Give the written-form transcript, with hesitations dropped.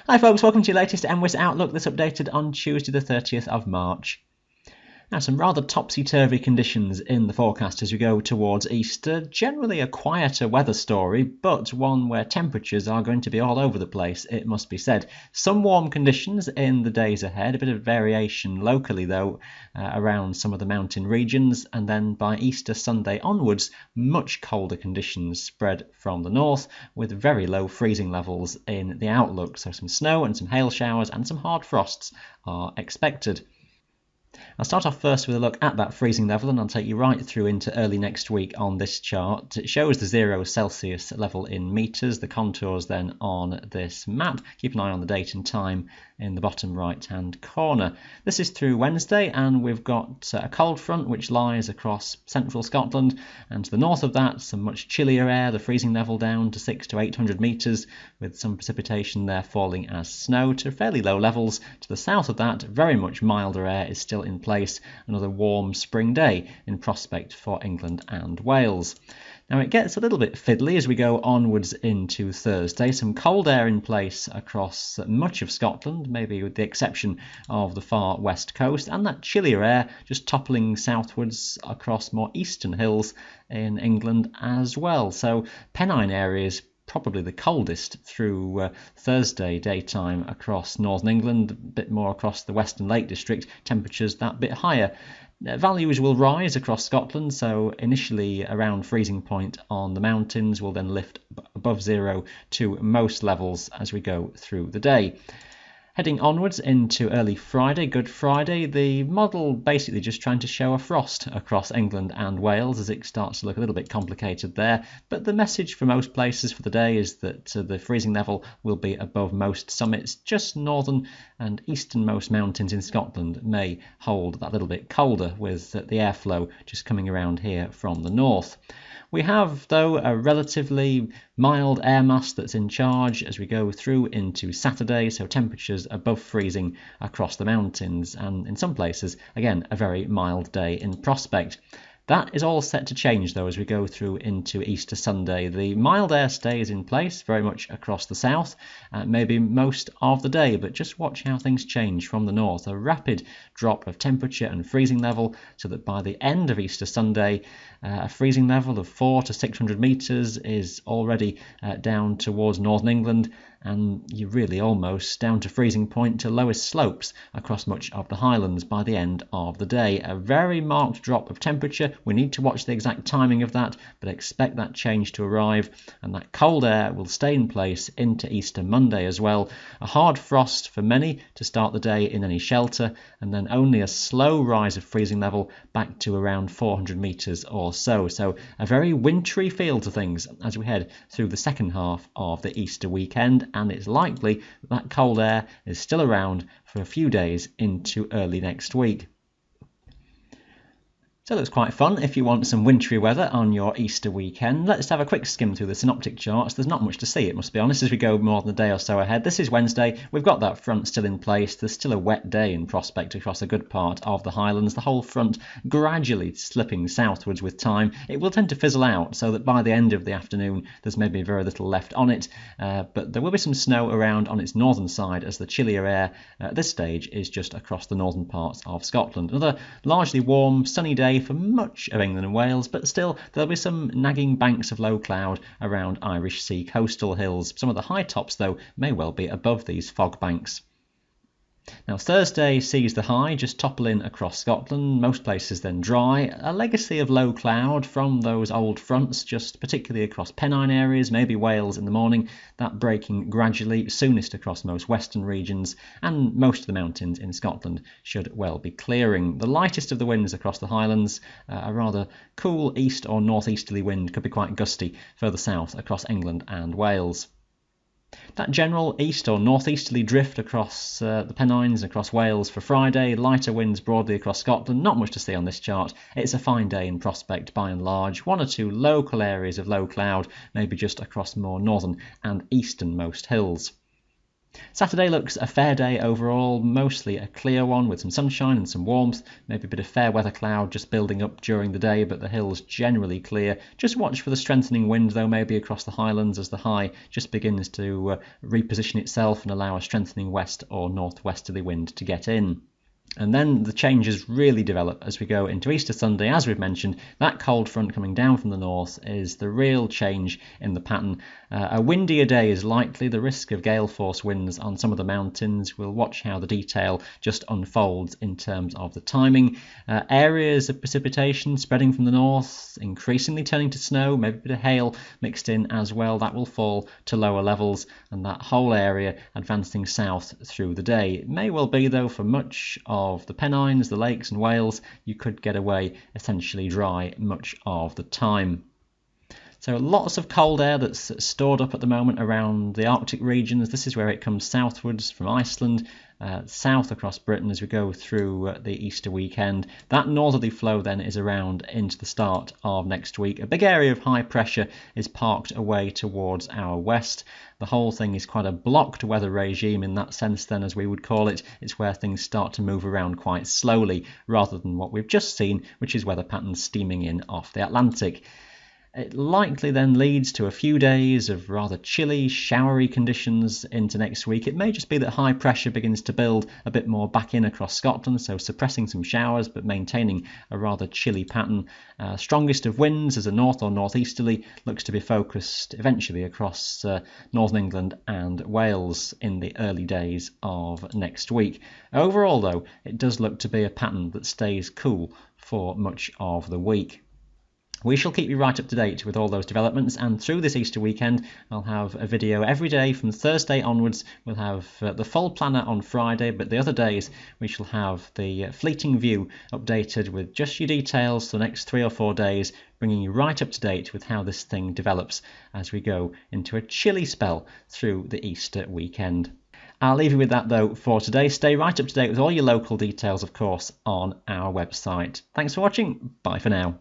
Hi folks, welcome to your latest MWIS Outlook that's updated on Tuesday the 30th of March. Now, some rather topsy-turvy conditions in the forecast as we go towards Easter. Generally a quieter weather story, but one where temperatures are going to be all over the place, it must be said. Some warm conditions in the days ahead, a bit of variation locally though around some of the mountain regions, and then by Easter Sunday onwards, much colder conditions spread from the north with very low freezing levels in the outlook. So some snow and some hail showers and some hard frosts are expected. I'll start off first with a look at that freezing level, and I'll take you right through into early next week on this chart. It shows the 0 Celsius level in metres, the contours then on this map. Keep an eye on the date and time in the bottom right hand corner. This is through Wednesday, and we've got a cold front which lies across central Scotland, and to the north of that some much chillier air, the freezing level down to 600 to 800 metres, with some precipitation there falling as snow to fairly low levels. To the south of that, very much milder air is still in place. Another warm spring day in prospect for England and Wales. Now it gets a little bit fiddly as we go onwards into Thursday. Some cold air in place across much of Scotland, maybe with the exception of the far west coast, and that chillier air just toppling southwards across more eastern hills in England as well. So Pennine areas probably the coldest through Thursday daytime across northern England, a bit more across the Western Lake District, temperatures that bit higher. Values will rise across Scotland, so initially around freezing point on the mountains will then lift above 0 to most levels as we go through the day. Heading onwards into early Friday, Good Friday, the model basically just trying to show a frost across England and Wales as it starts to look a little bit complicated there. But the message for most places for the day is that the freezing level will be above most summits. Just northern and easternmost mountains in Scotland may hold that little bit colder with the airflow just coming around here from the north. We have, though, a relatively mild air mass that's in charge as we go through into Saturday, so temperatures above freezing across the mountains, and in some places, again, a very mild day in prospect. That is all set to change, though, as we go through into Easter Sunday. The mild air stays in place very much across the south, maybe most of the day, but just watch how things change from the north. A rapid drop of temperature and freezing level, so that by the end of Easter Sunday, a freezing level of 400 to 600 metres is already down towards northern England, and you're really almost down to freezing point to lowest slopes across much of the Highlands by the end of the day. A very marked drop of temperature. We need to watch the exact timing of that, but expect that change to arrive, and that cold air will stay in place into Easter Monday as well. A hard frost for many to start the day in any shelter, and then only a slow rise of freezing level back to around 400 metres or so. So a very wintry feel to things as we head through the second half of the Easter weekend, and it's likely that cold air is still around for a few days into early next week. So that's quite fun if you want some wintry weather on your Easter weekend. Let's have a quick skim through the synoptic charts. There's not much to see, it must be honest, as we go more than a day or so ahead. This is Wednesday. We've got that front still in place. There's still a wet day in prospect across a good part of the Highlands. The whole front gradually slipping southwards with time. It will tend to fizzle out so that by the end of the afternoon there's maybe very little left on it, but there will be some snow around on its northern side as the chillier air at this stage is just across the northern parts of Scotland. Another largely warm, sunny day for much of England and Wales, but still there'll be some nagging banks of low cloud around Irish Sea coastal hills. Some of the high tops, though, may well be above these fog banks. Now Thursday sees the high just topple in across Scotland, most places then dry, a legacy of low cloud from those old fronts, just particularly across Pennine areas, maybe Wales in the morning, that breaking gradually, soonest across most western regions, and most of the mountains in Scotland should well be clearing. The lightest of the winds across the Highlands, a rather cool east or northeasterly wind, could be quite gusty further south across England and Wales. That general east or northeasterly drift across the Pennines, across Wales for Friday, lighter winds broadly across Scotland, not much to see on this chart. It's a fine day in prospect by and large. One or two local areas of low cloud, maybe just across more northern and easternmost hills. Saturday looks a fair day overall, mostly a clear one with some sunshine and some warmth, maybe a bit of fair weather cloud just building up during the day, but the hills generally clear. Just watch for the strengthening wind though, maybe across the highlands as the high just begins to reposition itself and allow a strengthening west or northwesterly wind to get in. And then the changes really develop as we go into Easter Sunday. As we've mentioned, that cold front coming down from the north is the real change in the pattern. A windier day is likely, the risk of gale force winds on some of the mountains. We'll watch how the detail just unfolds in terms of the timing. Areas of precipitation spreading from the north, increasingly turning to snow, maybe a bit of hail mixed in as well. That will fall to lower levels, and that whole area advancing south through the day. It may well be, though, for much of the Pennines, the Lakes and Wales, you could get away essentially dry much of the time. So lots of cold air that's stored up at the moment around the Arctic regions. This is where it comes southwards from Iceland, south across Britain as we go through the Easter weekend. That northerly flow then is around into the start of next week. A big area of high pressure is parked away towards our west. The whole thing is quite a blocked weather regime in that sense then, as we would call it. It's where things start to move around quite slowly rather than what we've just seen, which is weather patterns steaming in off the Atlantic. It likely then leads to a few days of rather chilly, showery conditions into next week. It may just be that high pressure begins to build a bit more back in across Scotland, so suppressing some showers but maintaining a rather chilly pattern. Strongest of winds as a north or northeasterly looks to be focused eventually across northern England and Wales in the early days of next week. Overall, though, it does look to be a pattern that stays cool for much of the week. We shall keep you right up to date with all those developments, and through this Easter weekend I'll have a video every day from Thursday onwards. We'll have the full planner on Friday, but the other days we shall have the fleeting view updated with just your details for the next 3 or 4 days, bringing you right up to date with how this thing develops as we go into a chilly spell through the Easter weekend. I'll leave you with that though for today. Stay right up to date with all your local details, of course, on our website. Thanks for watching. Bye for now.